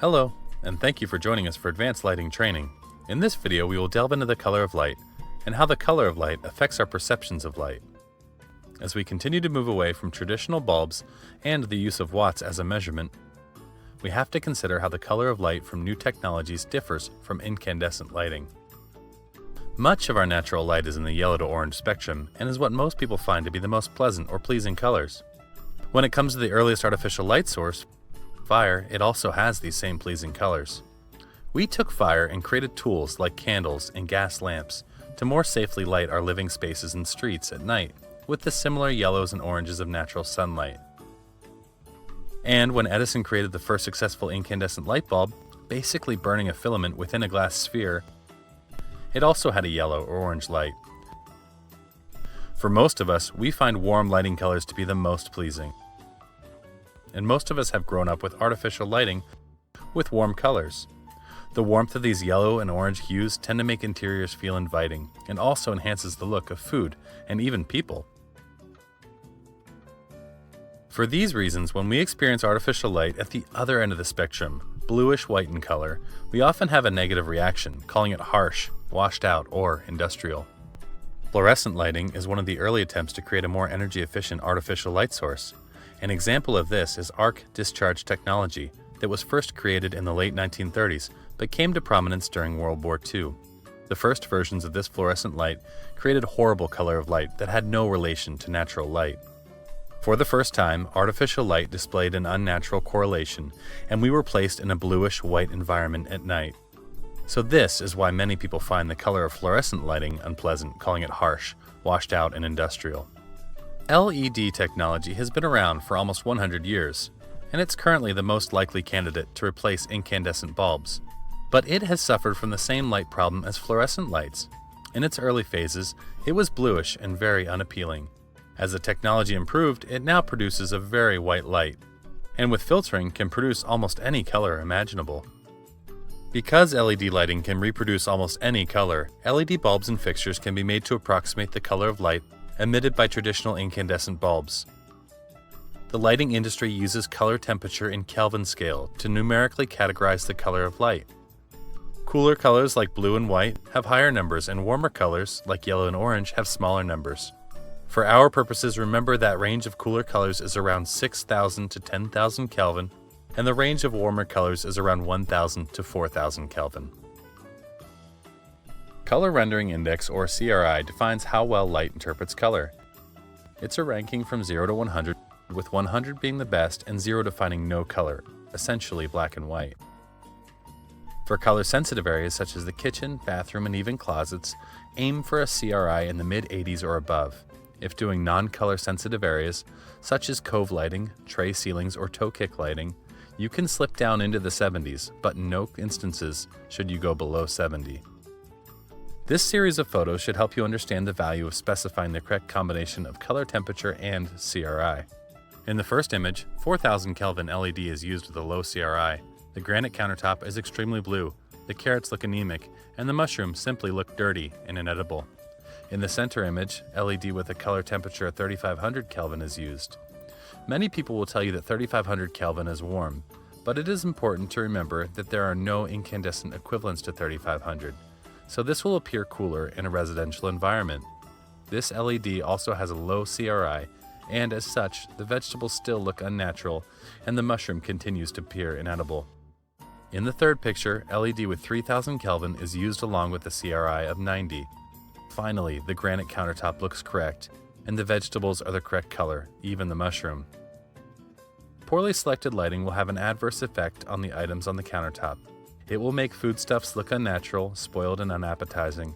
Hello, and thank you for joining us for advanced lighting training. In this video, we will delve into the color of light and how the color of light affects our perceptions of light. As we continue to move away from traditional bulbs and the use of watts as a measurement, we have to consider how the color of light from new technologies differs from incandescent lighting. Much of our natural light is in the yellow to orange spectrum and is what most people find to be the most pleasant or pleasing colors. When it comes to the earliest artificial light source, fire, it also has these same pleasing colors. We took fire and created tools like candles and gas lamps to more safely light our living spaces and streets at night with the similar yellows and oranges of natural sunlight. And when Edison created the first successful incandescent light bulb, basically burning a filament within a glass sphere, it also had a yellow or orange light. For most of us, we find warm lighting colors to be the most pleasing. And most of us have grown up with artificial lighting with warm colors. The warmth of these yellow and orange hues tend to make interiors feel inviting and also enhances the look of food and even people. For these reasons, when we experience artificial light at the other end of the spectrum, bluish-white in color, we often have a negative reaction, calling it harsh, washed out, or industrial. Fluorescent lighting is one of the early attempts to create a more energy-efficient artificial light source. An example of this is arc discharge technology that was first created in the late 1930s but came to prominence during World War II. The first versions of this fluorescent light created a horrible color of light that had no relation to natural light. For the first time, artificial light displayed an unnatural correlation, and we were placed in a bluish-white environment at night. So this is why many people find the color of fluorescent lighting unpleasant, calling it harsh, washed out, and industrial. LED technology has been around for almost 100 years, and it's currently the most likely candidate to replace incandescent bulbs. But it has suffered from the same light problem as fluorescent lights. In its early phases, it was bluish and very unappealing. As the technology improved, it now produces a very white light, and with filtering can produce almost any color imaginable. Because LED lighting can reproduce almost any color, LED bulbs and fixtures can be made to approximate the color of light emitted by traditional incandescent bulbs. The lighting industry uses color temperature in Kelvin scale to numerically categorize the color of light. Cooler colors like blue and white have higher numbers, and warmer colors like yellow and orange have smaller numbers. For our purposes, remember that range of cooler colors is around 6,000 to 10,000 Kelvin, and the range of warmer colors is around 1,000 to 4,000 Kelvin. Color Rendering Index, or CRI, defines how well light interprets color. It's a ranking from 0 to 100, with 100 being the best and 0 defining no color, essentially black and white. For color-sensitive areas such as the kitchen, bathroom, and even closets, aim for a CRI in the mid-80s or above. If doing non-color sensitive areas, such as cove lighting, tray ceilings, or toe kick lighting, you can slip down into the 70s, but in no instances should you go below 70. This series of photos should help you understand the value of specifying the correct combination of color temperature and CRI. In the first image, 4000 Kelvin LED is used with a low CRI. The granite countertop is extremely blue, the carrots look anemic, and the mushrooms simply look dirty and inedible. In the center image, LED with a color temperature of 3500 Kelvin is used. Many people will tell you that 3500 Kelvin is warm, but it is important to remember that there are no incandescent equivalents to 3500, so this will appear cooler in a residential environment. This LED also has a low CRI, and as such, the vegetables still look unnatural and the mushroom continues to appear inedible. In the third picture, LED with 3000 Kelvin is used along with a CRI of 90. Finally, the granite countertop looks correct, and the vegetables are the correct color, even the mushroom. Poorly selected lighting will have an adverse effect on the items on the countertop. It will make foodstuffs look unnatural, spoiled, and unappetizing.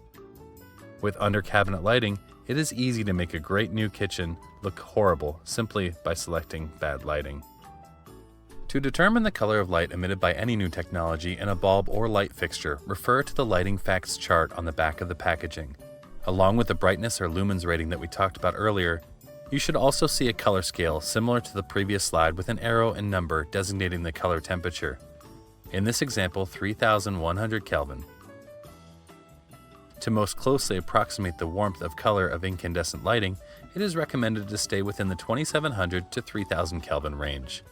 With under-cabinet lighting, it is easy to make a great new kitchen look horrible simply by selecting bad lighting. To determine the color of light emitted by any new technology in a bulb or light fixture, refer to the lighting facts chart on the back of the packaging. Along with the brightness or lumens rating that we talked about earlier, you should also see a color scale similar to the previous slide with an arrow and number designating the color temperature. In this example, 3100 Kelvin. To most closely approximate the warmth of color of incandescent lighting, it is recommended to stay within the 2700 to 3000 Kelvin range.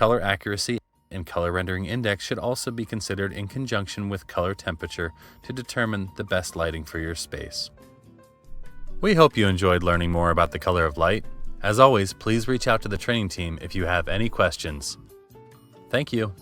Color accuracy and color rendering index should also be considered in conjunction with color temperature to determine the best lighting for your space. We hope you enjoyed learning more about the color of light. As always, please reach out to the training team if you have any questions. Thank you.